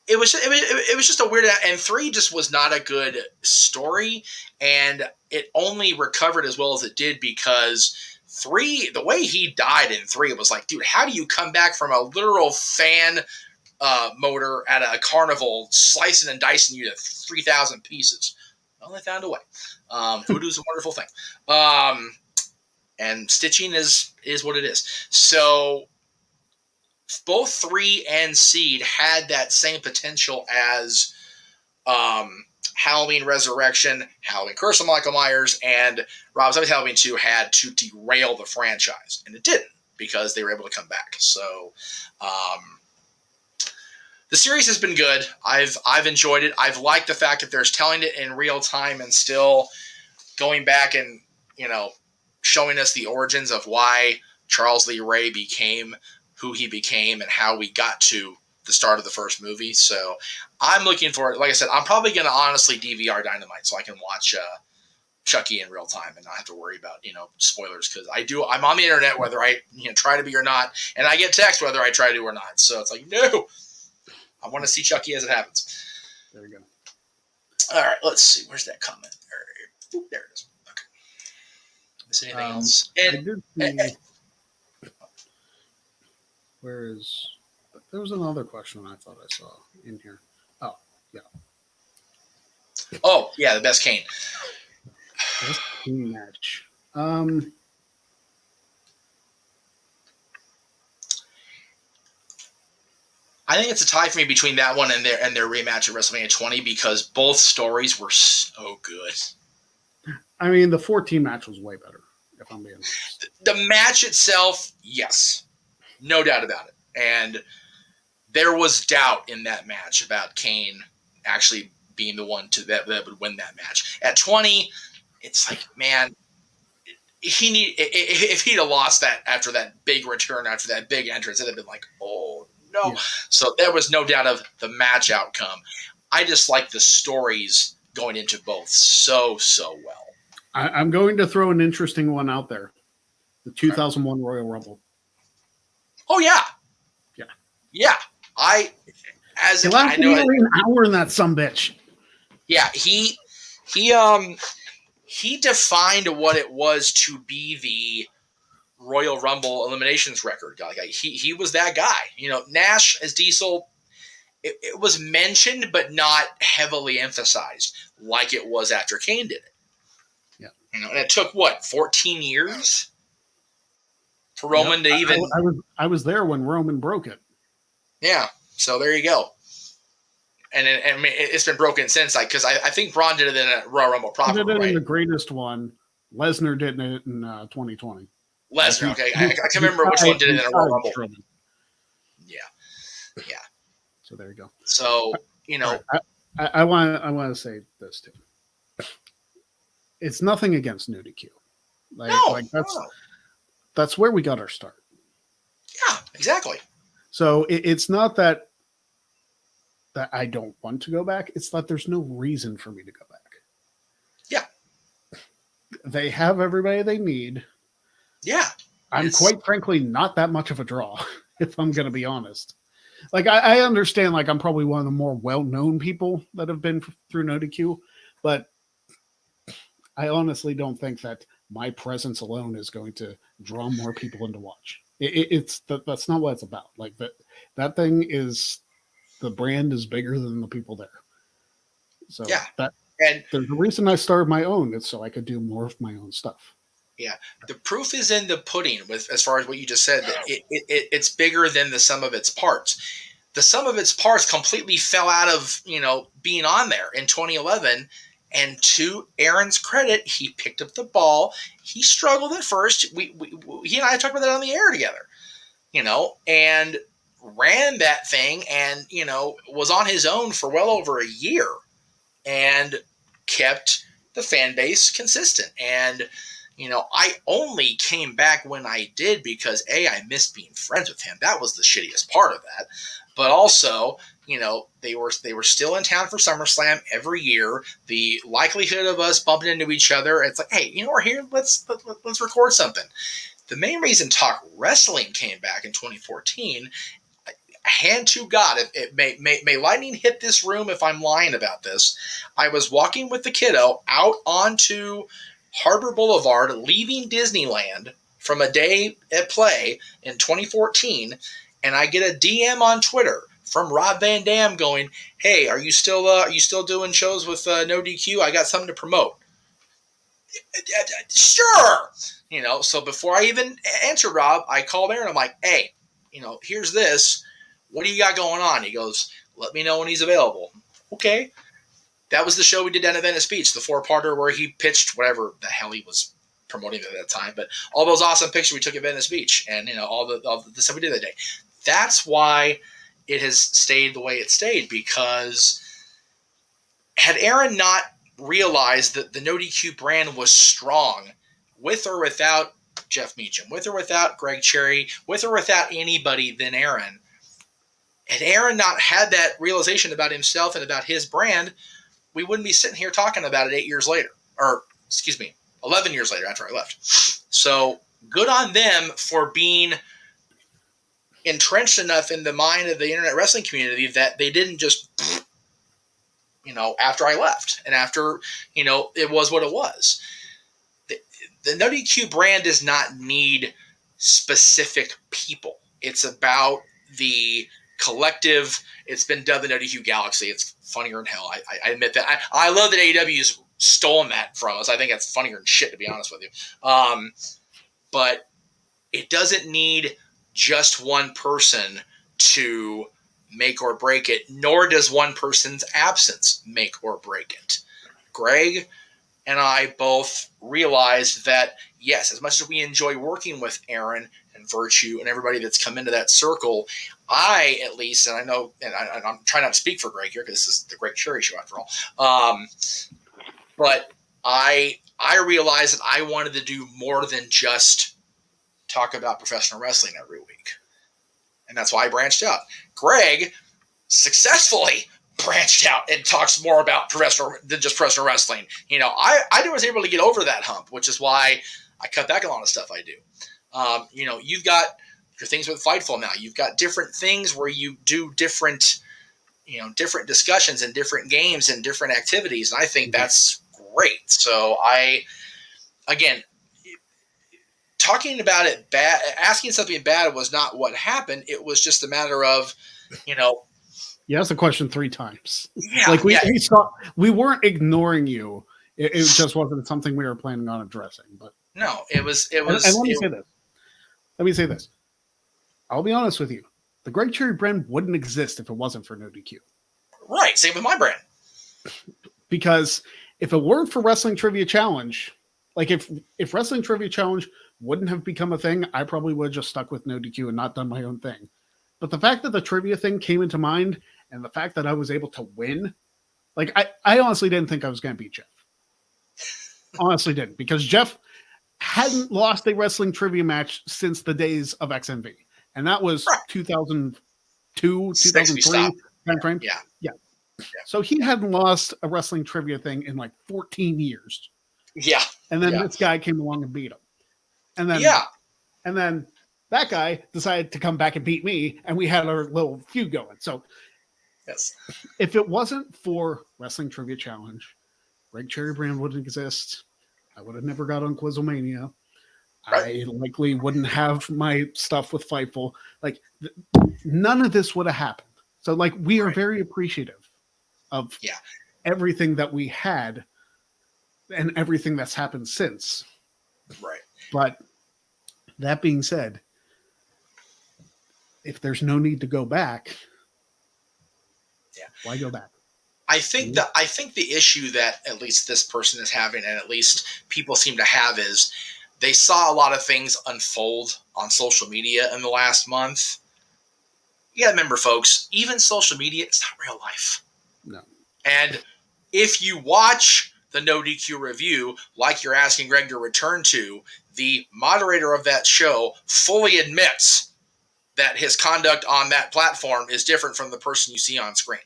it was just a weird, and 3 just was not a good story, and it only recovered as well as it did because 3, the way he died in 3, it was like, dude, how do you come back from a literal fan motor at a carnival, slicing and dicing you to 3,000 pieces? Well, they found a way. Voodoo is a wonderful thing, and stitching is what it is. So both 3 and Seed had that same potential as Halloween Resurrection, Halloween Curse of Michael Myers, and Rob Zombie's Halloween 2 had to derail the franchise, and it didn't because they were able to come back. So the series has been good. I've enjoyed it. I've liked the fact that there's telling it in real time and still going back and, showing us the origins of why Charles Lee Ray became who he became and how we got to the start of the first movie. So I'm looking forward. Like I said, I'm probably going to honestly DVR Dynamite so I can watch Chucky in real time and not have to worry about, spoilers. Cause I'm on the internet, whether I try to be or not. And I get text whether I try to or not. So it's like, no, I want to see Chucky as it happens. There we go. All right. Let's see. Where's that comment? There it is. Okay. Is anything else? There was another question I thought I saw in here. Oh, yeah. Oh, yeah, the best Kane. Best Kane match. I think it's a tie for me between that one and their rematch at WrestleMania 20 because both stories were so good. I mean, the 14 match was way better, if I'm being honest. The match itself, yes. No doubt about it. And there was doubt in that match about Kane actually being the one that would win that match. At 20, it's like, man, if he'd have lost that after that big return, after that big entrance, it'd have been like, oh, no. Yeah. So there was no doubt of the match outcome. I just like the stories going into both so well. I'm going to throw an interesting one out there. The 2001 Royal Rumble. Oh, yeah. Yeah. Yeah. I know an hour in that sumbitch. Yeah, he defined what it was to be the Royal Rumble eliminations record guy. He was that guy. Nash as Diesel, it was mentioned but not heavily emphasized like it was after Kane did it. Yeah. And it took 14 years for Roman to even. I was there when Roman broke it. Yeah. So there you go. And it's been broken since, because I think Braun did it in a Royal Rumble proper. He did it in the greatest one. Lesnar did it in 2020. Lesnar, okay. I can't remember which one did it in a Royal Rumble. Yeah. So there you go. So I want to say this too. It's nothing against Nudie Q. That's where we got our start. Yeah, exactly. So it's not that I don't want to go back. It's that there's no reason for me to go back. Yeah. They have everybody they need. Yeah. I'm quite frankly not that much of a draw, if I'm going to be honest. I understand, I'm probably one of the more well-known people that have been through NoDQ, but I honestly don't think that my presence alone is going to draw more people in to watch. That's not what it's about. That thing is, the brand is bigger than the people there. So there's a reason I started my own. It's so I could do more of my own stuff. Yeah, the proof is in the pudding. As far as what you just said, that it's bigger than the sum of its parts. The sum of its parts completely fell out of being on there in 2011. And to Aaron's credit, he picked up the ball. He struggled at first. He and I talked about that on the air together, and ran that thing and, was on his own for well over a year and kept the fan base consistent. And, I only came back when I did because I missed being friends with him. That was the shittiest part of that. But also they were still in town for SummerSlam every year. The likelihood of us bumping into each other, it's like, hey, we're here. Let's record something. The main reason Talk Wrestling came back in 2014, hand to God, it may lightning hit this room if I'm lying about this. I was walking with the kiddo out onto Harbor Boulevard, leaving Disneyland from a day at Play in 2014, and I get a DM on Twitter from Rob Van Dam going, "Hey, are you still doing shows with No DQ? I got something to promote." Sure. So before I even answer Rob, I called Aaron. I'm like, "Hey, here's this. What do you got going on?" He goes, "Let me know when he's available." Okay. That was the show we did down at Venice Beach, the 4-parter where he pitched whatever the hell he was promoting at that time. But all those awesome pictures we took at Venice Beach, and all the stuff we did that day. That's why it has stayed the way it stayed, because had Aaron not realized that the No DQ brand was strong, with or without Jeff Meacham, with or without Greg Cherry, with or without anybody than Aaron, had Aaron not had that realization about himself and about his brand, we wouldn't be sitting here talking about it 8 years later, or 11 years later after I left. So good on them for being entrenched enough in the mind of the internet wrestling community that they didn't just, after I left and after, it was what it was. The No DQ brand does not need specific people. It's about the collective. It's been dubbed the No DQ Galaxy. It's funnier than hell. I admit that. I love that AEW's stolen that from us. I think that's funnier than shit, to be honest with you. But it doesn't need just one person to make or break it, nor does one person's absence make or break it. Greg and I both realized that, yes, as much as we enjoy working with Aaron and Virtue and everybody that's come into that circle, I, at least, and I know, and I'm trying not to speak for Greg here because this is the Greg Cherry Show after all, but I realized that I wanted to do more than just talk about professional wrestling every week. And that's why I branched out. Greg successfully branched out and talks more about professional than just professional wrestling. I was able to get over that hump, which is why I cut back a lot of stuff I do. You've got your things with Fightful now. You've got different things where you do different discussions and different games and different activities. And I think that's great. So again, talking about it bad, asking something bad was not what happened. It was just a matter of, You asked the question 3 times. Yeah, we weren't ignoring you. It just wasn't something we were planning on addressing. But no, it was. And let me say this. I'll be honest with you. The Greg Cherry brand wouldn't exist if it wasn't for No DQ. Right. Same with my brand. Because if it weren't for Wrestling Trivia Challenge, like if Wrestling Trivia Challenge wouldn't have become a thing, I probably would have just stuck with No DQ and not done my own thing. But the fact that the trivia thing came into mind and the fact that I was able to win, like I honestly didn't think I was going to beat Jeff. Honestly didn't, because Jeff hadn't lost a wrestling trivia match since the days of XMV. And that was 2002, 2003 time frame. Yeah. So he hadn't lost a wrestling trivia thing in like 14 years. Yeah. And then this guy came along and beat him. And then that guy decided to come back and beat me, and we had our little feud going. So yes, if it wasn't for Wrestling Trivia Challenge, Greg Cherry brand wouldn't exist. I would have never got on Quizzlemania. Right. I likely wouldn't have my stuff with Fightful. Like none of this would have happened. So like we are very appreciative of everything that we had and everything that's happened since. Right. But that being said, if there's no need to go back, why go back? I think the issue that at least this person is having, and at least people seem to have, is they saw a lot of things unfold on social media in the last month. You gotta remember, folks, even social media, it's not real life. No. And if you watch the No DQ review, like you're asking Greg to return to, the moderator of that show fully admits that his conduct on that platform is different from the person you see on screen.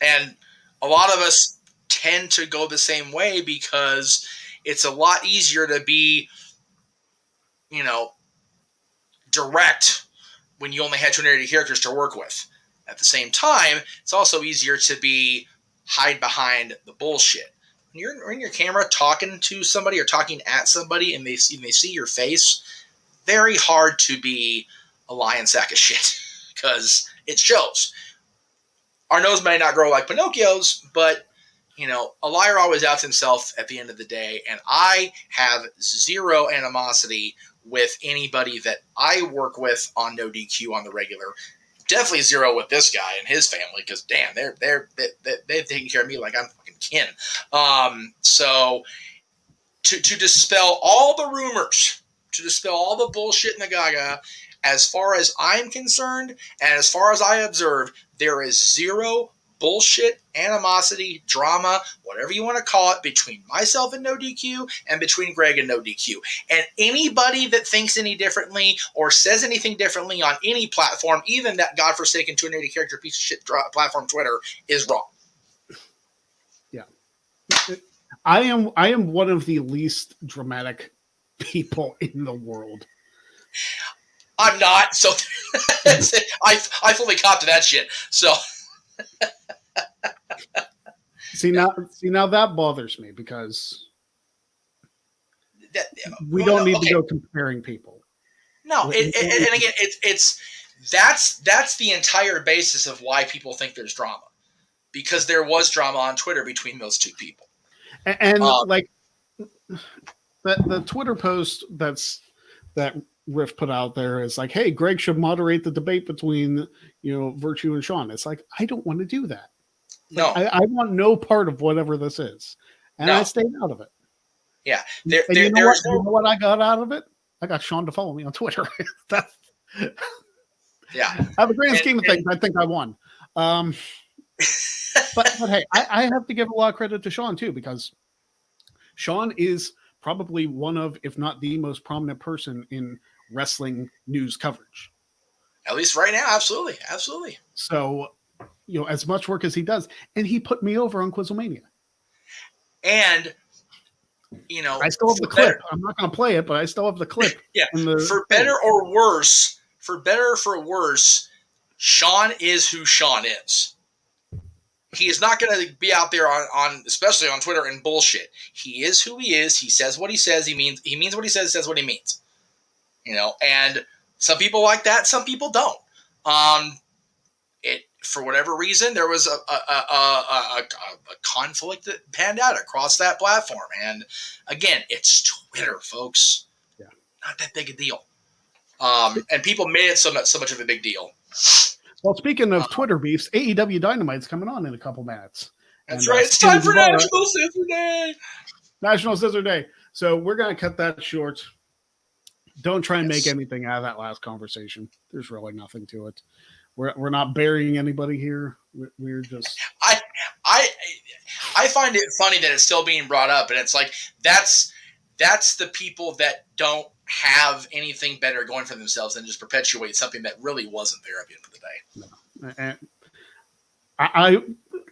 And a lot of us tend to go the same way because it's a lot easier to be, direct when you only had 280 characters to work with. At the same time, it's also easier to hide behind the bullshit. When you're in your camera talking to somebody or talking at somebody and they see your face, very hard to be a lying sack of shit because it shows. Our nose may not grow like Pinocchio's, but a liar always outs himself at the end of the day, and I have zero animosity with anybody that I work with on No DQ on the regular. Definitely zero with this guy and his family because damn, they've taken care of me like I'm fucking kin. So to dispel all the rumors, to dispel all the bullshit in the gaga, as far as I'm concerned and as far as I observe, there is zero bullshit, animosity, drama, whatever you want to call it, between myself and No DQ and between Greg and No DQ. And anybody that thinks any differently or says anything differently on any platform, even that godforsaken 280 character piece of shit platform Twitter, is wrong. Yeah. I am one of the least dramatic people in the world. I'm not, so I fully cop to that shit. So see now that bothers me because we don't need to go comparing people. No, and again, that's the entire basis of why people think there's drama, because there was drama on Twitter between those two people. And like the Twitter post that Riff put out there is like, hey, Greg should moderate the debate between Virtue and Sean. It's like, I don't want to do that. No, I want no part of whatever this is, and I stayed out of it. Yeah, you know what I got out of it? I got Sean to follow me on Twitter. Yeah, I have a grand scheme of things. I think I won. But hey, I have to give a lot of credit to Sean too, because Sean is probably one of, if not the most prominent person in wrestling news coverage. At least right now, absolutely. So, as much work as he does, and he put me over on Quizlemania. And, I still have the clip. I'm not going to play it, but I still have the clip. Yeah. For better or worse, Sean is who Sean is. He is not going to be out there on especially on Twitter and bullshit. He is who he is. He says what he says. He means what he says what he means. And some people like that, some people don't. For whatever reason, there was a conflict that panned out across that platform. And again, it's Twitter, folks. Yeah. Not that big a deal. And people made it so much of a big deal. Well, speaking of Twitter beefs, AEW Dynamite's coming on in a couple minutes. That's right. It's time for National Scissor Day. National Scissor Day. So we're going to cut that short. Don't try and make anything out of that last conversation. There's really nothing to it. We're not burying anybody here. We're just. I find it funny that it's still being brought up, and it's like that's the people that don't have anything better going for themselves than just perpetuate something that really wasn't there at the end of the day. No. And I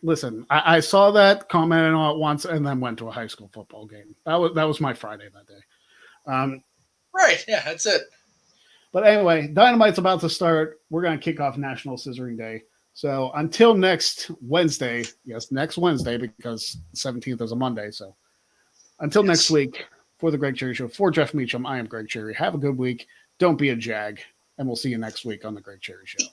listen. I saw that, commented on it once, and then went to a high school football game. That was my Friday that day. Right. Yeah, that's it. But anyway, Dynamite's about to start. We're going to kick off National Scissoring Day. So until next Wednesday, yes, next Wednesday, because the 17th is a Monday. So until next week, for the Greg Cherry Show, for Jeff Meacham, I am Greg Cherry. Have a good week. Don't be a jag. And we'll see you next week on the Greg Cherry Show.